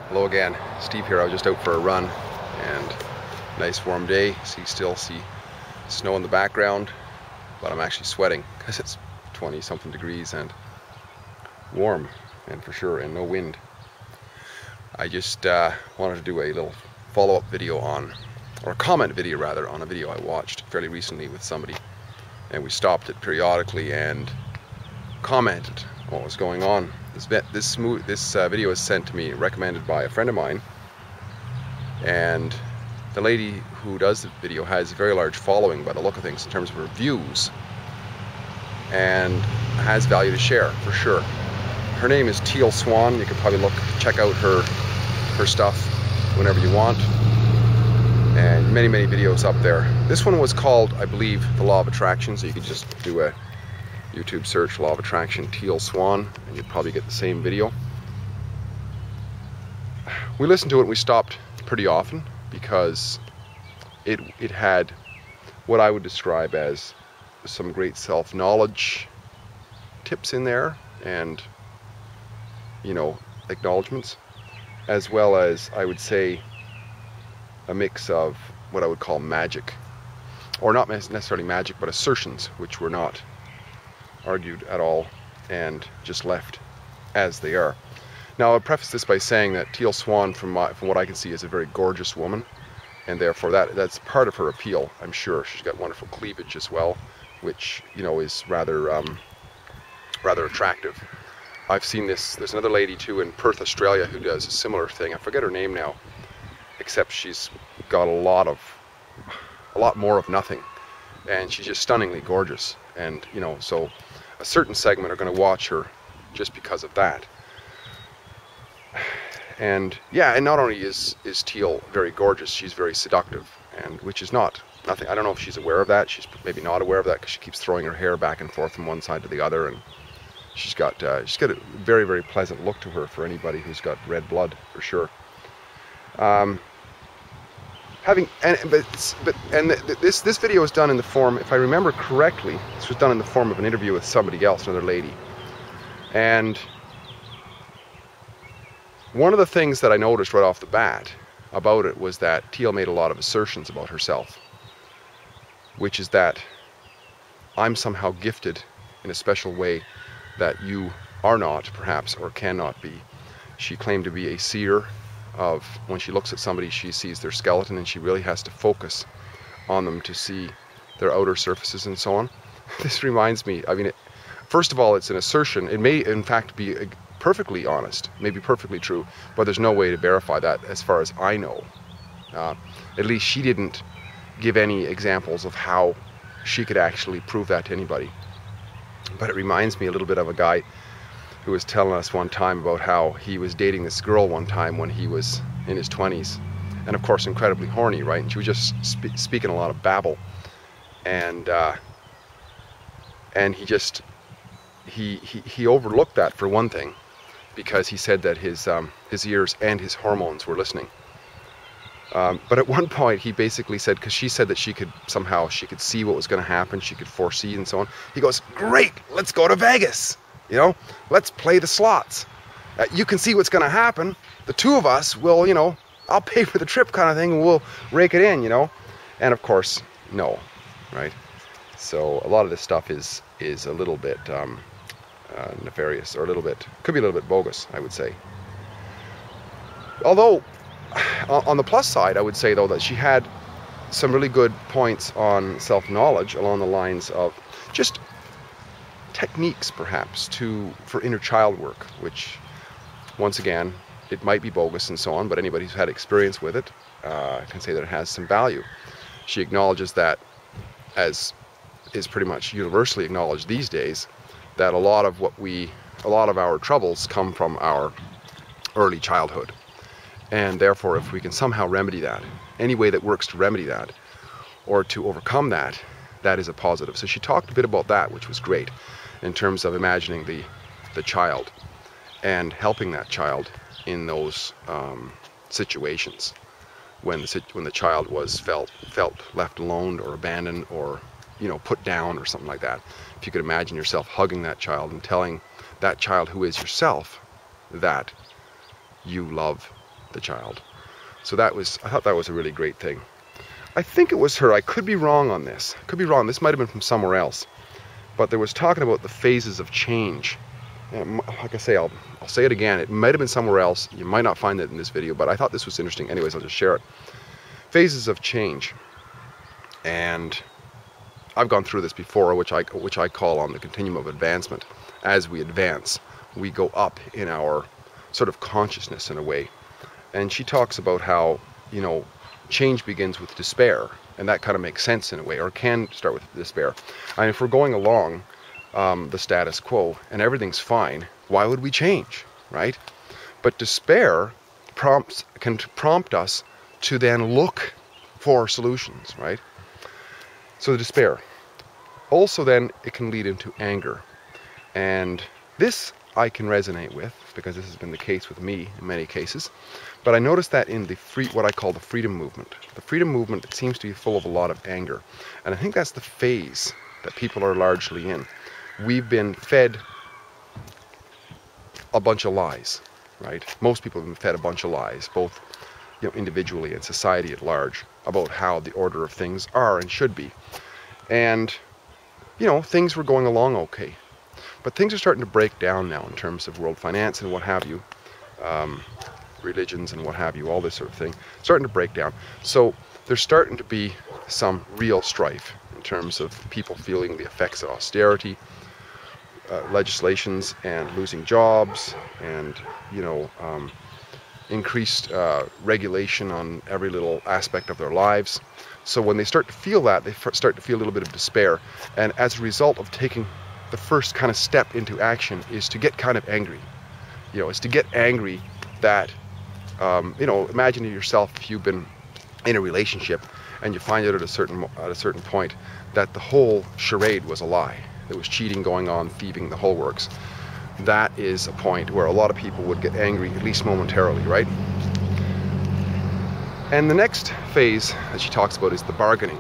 Hello again, Steve here. I was just out for a run and nice warm day. Still see snow in the background, but I'm actually sweating because it's 20 something degrees and warm, and for sure, and no wind. I just wanted to do a little follow-up video on, or a comment video rather, on a video I watched fairly recently with somebody, and we stopped it periodically and commented what was going on. This video was sent to me, recommended by a friend of mine, and the lady who does the video has a very large following by the look of things in terms of her views, and has value to share for sure. Her name is Teal Swan. You could probably check out her stuff whenever you want, and many videos up there. This one was called, I believe, The Law of Attraction, so you could just do a YouTube search, Law of Attraction, Teal Swan, and you'd probably get the same video. We listened to it and we stopped pretty often because it had what I would describe as some great self-knowledge tips in there, and acknowledgements, as well as, I would say, a mix of what I would call magic, or not necessarily magic, but assertions, which were not argued at all and just left as they are. Now, I'll preface this by saying that Teal Swan, from what I can see, is a very gorgeous woman, and therefore that's part of her appeal, I'm sure. She's got wonderful cleavage as well, which is rather attractive. I've seen this. There's another lady too in Perth, Australia, who does a similar thing. I forget her name now, except she's got a lot more of nothing, and she's just stunningly gorgeous. And so a certain segment are going to watch her just because of that. And yeah, and not only is Teal very gorgeous, she's very seductive, and which is nothing. I don't know if she's aware of that. She's maybe not aware of that because she keeps throwing her hair back and forth from one side to the other, and she's got a very pleasant look to her for anybody who's got red blood, for sure. This video was done in the form, if I remember correctly, this was done in the form of an interview with somebody else, another lady. And one of the things that I noticed right off the bat about it was that Teal made a lot of assertions about herself, which is that I'm somehow gifted in a special way that you are not, perhaps, or cannot be. She claimed to be a seer of, when she looks at somebody, she sees their skeleton, and she really has to focus on them to see their outer surfaces and so on. This reminds me, first of all, it's an assertion. It may in fact be perfectly honest, maybe perfectly true, but there's no way to verify that as far as I know. At least she didn't give any examples of how she could actually prove that to anybody. But it reminds me a little bit of a guy who was telling us one time about how he was dating this girl one time when he was in his 20s, and of course incredibly horny, right? And she was just speaking a lot of babble, and he overlooked that, for one thing, because he said that his ears and his hormones were listening. But at one point he basically said, because she said that she could see what was going to happen, she could foresee and so on. He goes, "Great, let's go to Vegas. Let's play the slots. You can see what's going to happen. The two of us will, I'll pay for the trip kind of thing, and we'll rake it in, And of course, no, right? So a lot of this stuff is a little bit nefarious, or could be a little bit bogus, I would say. Although, on the plus side, I would say, though, that she had some really good points on self-knowledge along the lines of just techniques, perhaps, for inner child work, which, once again, it might be bogus and so on, but anybody who's had experience with it can say that it has some value. She acknowledges that, as is pretty much universally acknowledged these days, that a lot of our troubles come from our early childhood. And therefore, if we can somehow remedy that, any way that works to remedy that, or to overcome that, that is a positive. So she talked a bit about that, which was great, in terms of imagining the child and helping that child in those situations when the child was felt left alone or abandoned or put down or something like that. If you could imagine yourself hugging that child and telling that child, who is yourself, that you love the child. So I thought that was a really great thing. I think it was her. I could be wrong on this. Could be wrong. This might have been from somewhere else. But there was talking about the phases of change. And like I say, I'll say it again. It might have been somewhere else. You might not find it in this video, but I thought this was interesting. Anyways, I'll just share it. Phases of change. And I've gone through this before, which I call on the continuum of advancement. As we advance, we go up in our sort of consciousness in a way. And she talks about how, you know, change begins with despair, and that kind of makes sense in a way, or can start with despair. I mean, if we're going along the status quo and everything's fine, why would we change, right? But despair can prompt us to then look for solutions, right? So the despair. Also then it can lead into anger. And this I can resonate with, because this has been the case with me in many cases. But I noticed that in what I call the freedom movement. The freedom movement, it seems to be full of a lot of anger. And I think that's the phase that people are largely in. We've been fed a bunch of lies, right? Most people have been fed a bunch of lies, both, you know, individually and society at large, about how the order of things are and should be. And, you know, things were going along okay. But things are starting to break down now in terms of world finance and what have you, religions and what have you, all this sort of thing, starting to break down. So there's starting to be some real strife in terms of people feeling the effects of austerity, legislations, and losing jobs, and, you know, increased regulation on every little aspect of their lives. So when they start to feel that, they start to feel a little bit of despair. And as a result of taking the first kind of step into action is to get kind of angry. You know, it's to get angry that, you know, imagine yourself if you've been in a relationship and you find out at a certain point that the whole charade was a lie. There was cheating going on, thieving, the whole works. That is a point where a lot of people would get angry, at least momentarily, right? And the next phase that she talks about is the bargaining.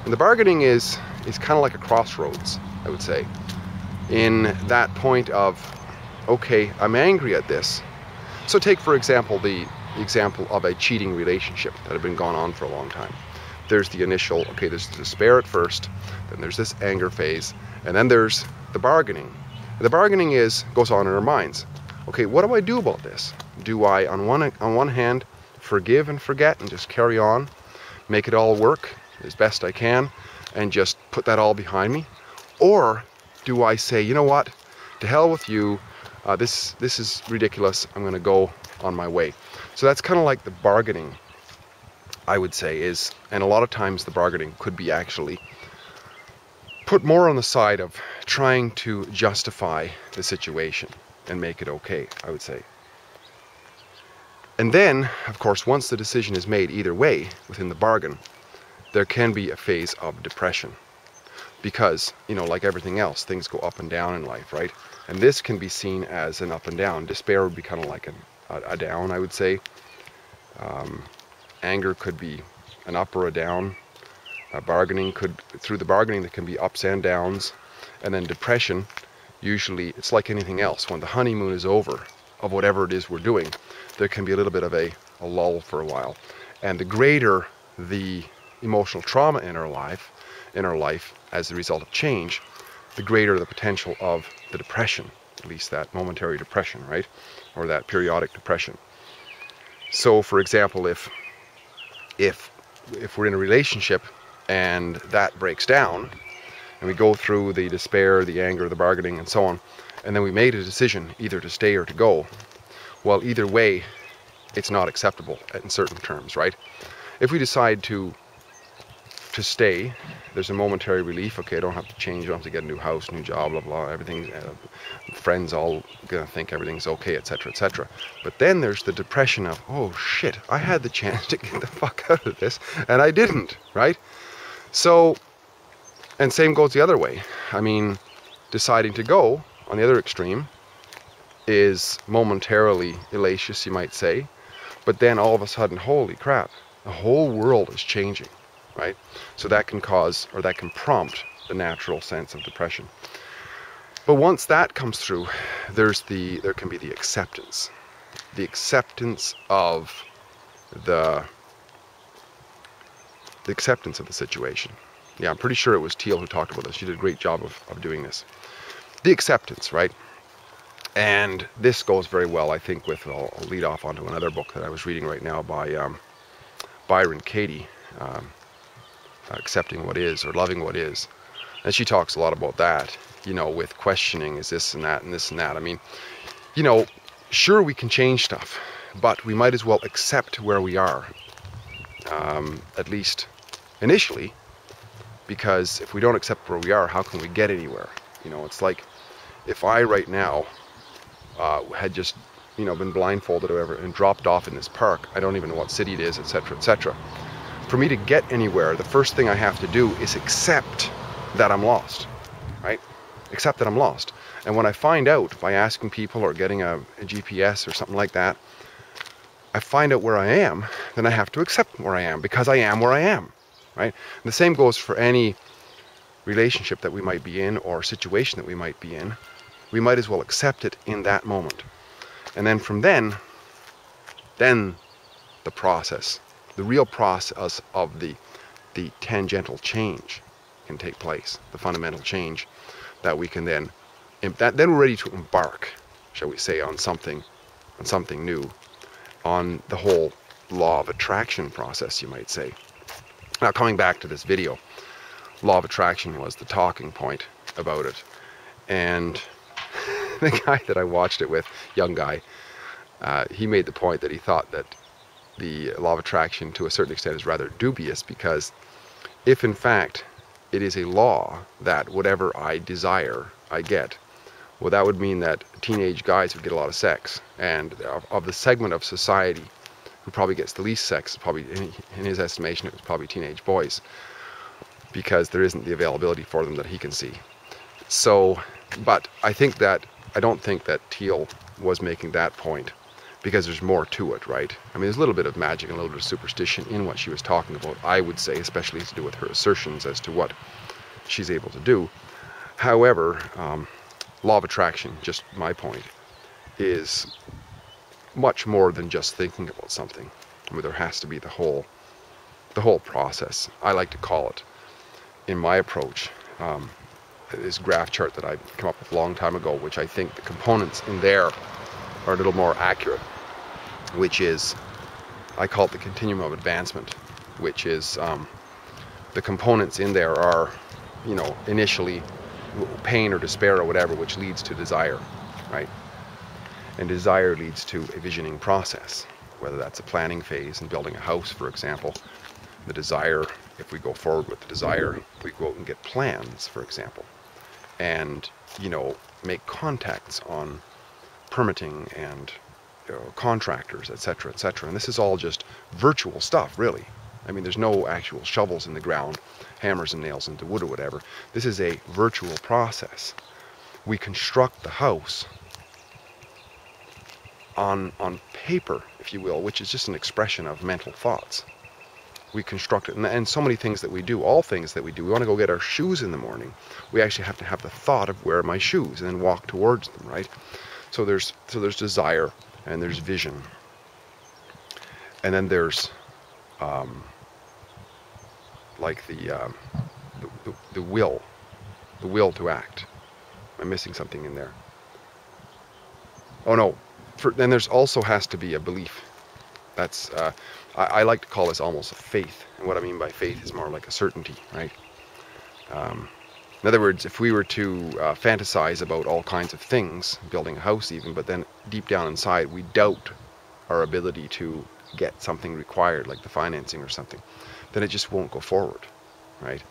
And the bargaining is kind of like a crossroads, I would say, in that point of, okay, I'm angry at this. So take, for example, the example of a cheating relationship that had been going on for a long time. There's the initial, okay, there's the despair at first, then there's this anger phase, and then there's the bargaining. And the bargaining goes on in our minds. Okay, what do I do about this? Do I, on one hand, forgive and forget and just carry on, make it all work as best I can, and just put that all behind me? Or do I say, you know what, to hell with you, this is ridiculous, I'm going to go on my way. So that's kind of like the bargaining, I would say, is, and a lot of times the bargaining could be actually put more on the side of trying to justify the situation and make it okay, I would say. And then, of course, once the decision is made either way within the bargain, there can be a phase of depression. Because, you know, like everything else, things go up and down in life, right? And this can be seen as an up and down. Despair would be kind of like a down, I would say. Anger could be an up or a down. Bargaining through the bargaining, there can be ups and downs. And then depression, usually, it's like anything else. When the honeymoon is over of whatever it is we're doing, there can be a little bit of a lull for a while. And the greater the emotional trauma in our life as a result of change, the greater the potential of the depression, at least that momentary depression, right? Or that periodic depression. So, for example, if we're in a relationship and that breaks down, and we go through the despair, the anger, the bargaining, and so on, and then we made a decision either to stay or to go, well, either way, it's not acceptable in certain terms, right? If we decide to stay, there's a momentary relief. Okay, I don't have to change, I don't have to get a new house, new job, blah, blah, everything, friends all gonna think everything's okay, etc., etc. But then there's the depression of, oh shit, I had the chance to get the fuck out of this, and I didn't, right? So, and same goes the other way. I mean, deciding to go, on the other extreme, is momentarily elacious, you might say, but then all of a sudden, holy crap, the whole world is changing. Right? So that can cause, or that can prompt, the natural sense of depression. But once that comes through, there can be the acceptance. the acceptance of the acceptance of the situation. Yeah, I'm pretty sure it was Teal who talked about this. She did a great job of doing this. The acceptance, right? And this goes very well, I think, with, I'll lead off onto another book that I was reading right now by Byron Katie, Accepting What Is, or Loving What Is. And she talks a lot about that, you know, with questioning, is this and that and this and that. I mean, you know, sure, we can change stuff, but we might as well accept where we are, at least initially, because if we don't accept where we are, how can we get anywhere? You know, it's like if I right now had just, you know, been blindfolded or whatever and dropped off in this park, I don't even know what city it is, etc., etc. For me to get anywhere, the first thing I have to do is accept that I'm lost, right? Accept that I'm lost. And when I find out by asking people or getting a GPS or something like that, I find out where I am, then I have to accept where I am, because I am where I am, right? And the same goes for any relationship that we might be in or situation that we might be in. We might as well accept it in that moment. And then from then the process, the real process of the tangential change can take place, the fundamental change that we can then we're ready to embark, shall we say, on something new, on the whole law of attraction process, you might say. Now, coming back to this video, law of attraction was the talking point about it, and the guy that I watched it with, young guy, he made the point that he thought that the law of attraction to a certain extent is rather dubious, because if in fact it is a law that whatever I desire, I get, well, that would mean that teenage guys would get a lot of sex, and of the segment of society who probably gets the least sex, probably in his estimation it was probably teenage boys, because there isn't the availability for them that he can see. So, but I don't think that Teal was making that point, because there's more to it, right? I mean, there's a little bit of magic and a little bit of superstition in what she was talking about, I would say, especially to do with her assertions as to what she's able to do. However, law of attraction, just my point, is much more than just thinking about something. I mean, there has to be the whole process. I like to call it, in my approach, this graph chart that I came up with a long time ago, which I think the components in there are a little more accurate, which is, I call it the continuum of advancement, which is the components in there are, you know, initially pain or despair or whatever, which leads to desire, right? And desire leads to a visioning process, whether that's a planning phase in building a house, for example. The desire, if we go forward with the desire, we go out and get plans, for example, and, you know, make contacts on permitting and, you know, contractors, etc., etc. And this is all just virtual stuff, really. I mean, there's no actual shovels in the ground, hammers and nails into wood or whatever. This is a virtual process. We construct the house on paper, if you will, which is just an expression of mental thoughts. We construct it, and so many things that we do, all things that we do. We want to go get our shoes in the morning. We actually have to have the thought of where are my shoes, and then walk towards them, right? So there's desire, and there's vision, and then there's like the will to act. I'm missing something in there. Oh no, then there's also has to be a belief. That's I like to call this almost a faith, and what I mean by faith is more like a certainty, right? In other words, if we were to fantasize about all kinds of things, building a house even, but then deep down inside we doubt our ability to get something required, like the financing or something, then it just won't go forward, right?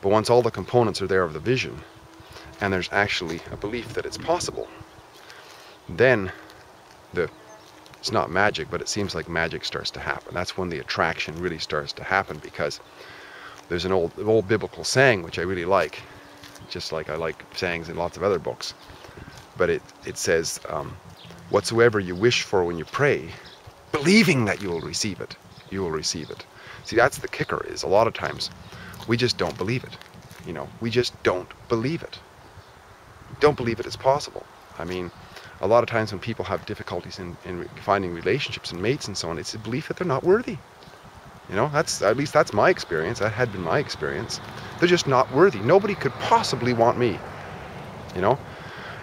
But once all the components are there of the vision, and there's actually a belief that it's possible, then it's not magic, but it seems like magic starts to happen. That's when the attraction really starts to happen, because there's an old biblical saying which I really like, just like I like sayings in lots of other books, but it says, whatsoever you wish for when you pray, believing that you will receive it, you will receive it. See, that's the kicker, is a lot of times we just don't believe it. You know, we just don't believe it. Don't believe it is possible. I mean, a lot of times when people have difficulties in finding relationships and mates and so on, it's a belief that they're not worthy. You know, at least that's my experience. That had been my experience. They're just not worthy. Nobody could possibly want me, you know,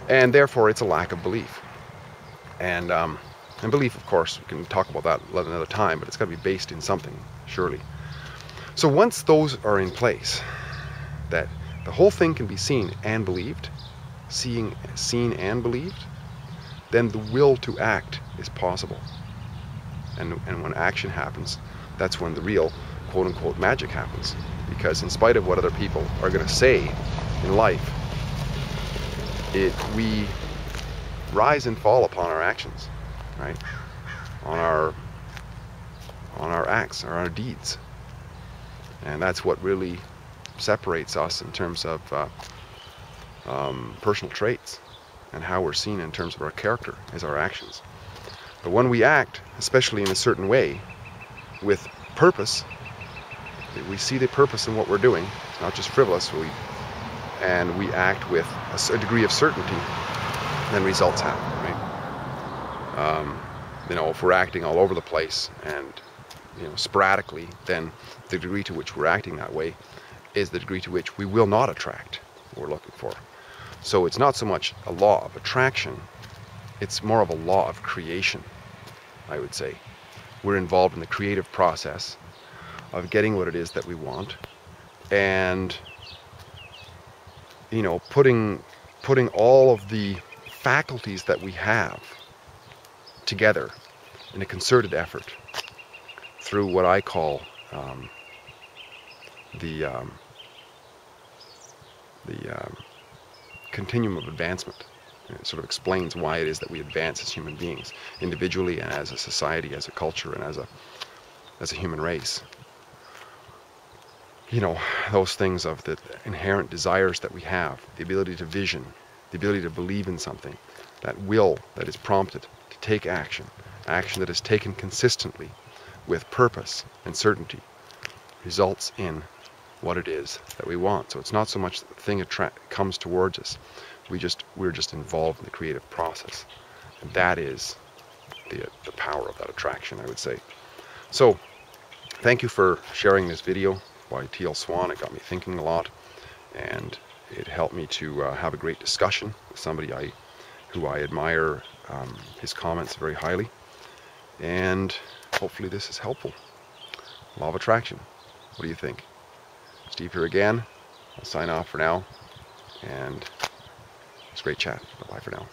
and therefore it's a lack of belief. And belief, of course, we can talk about that another time, but it's got to be based in something, surely. So once those are in place, that the whole thing can be seen and believed, seen and believed, then the will to act is possible. And when action happens, that's when the real quote-unquote magic happens. Because in spite of what other people are going to say in life, we rise and fall upon our actions, right? On our acts, or our deeds. And that's what really separates us in terms of personal traits, and how we're seen in terms of our character is our actions. But when we act, especially in a certain way, with purpose, we see the purpose in what we're doing, not just frivolous, and we act with a degree of certainty, then results happen, right? You know, if we're acting all over the place and, you know, sporadically, then the degree to which we're acting that way is the degree to which we will not attract what we're looking for. So it's not so much a law of attraction, it's more of a law of creation, I would say. We're involved in the creative process of getting what it is that we want, and, you know, putting all of the faculties that we have together in a concerted effort through what I call the continuum of advancement. It sort of explains why it is that we advance as human beings, individually and as a society, as a culture, and as a human race. You know, those things of the inherent desires that we have, the ability to vision, the ability to believe in something, that will that is prompted to take action, action that is taken consistently with purpose and certainty, results in what it is that we want. So it's not so much that the thing comes towards us. We're just involved in the creative process, and that is the power of that attraction, I would say. So thank you for sharing this video by Teal Swan. It got me thinking a lot, and it helped me to have a great discussion with somebody who I admire his comments very highly, and hopefully this is helpful. Law of attraction. What do you think? Steve here again. I'll sign off for now, and it's a great chat. Bye for now.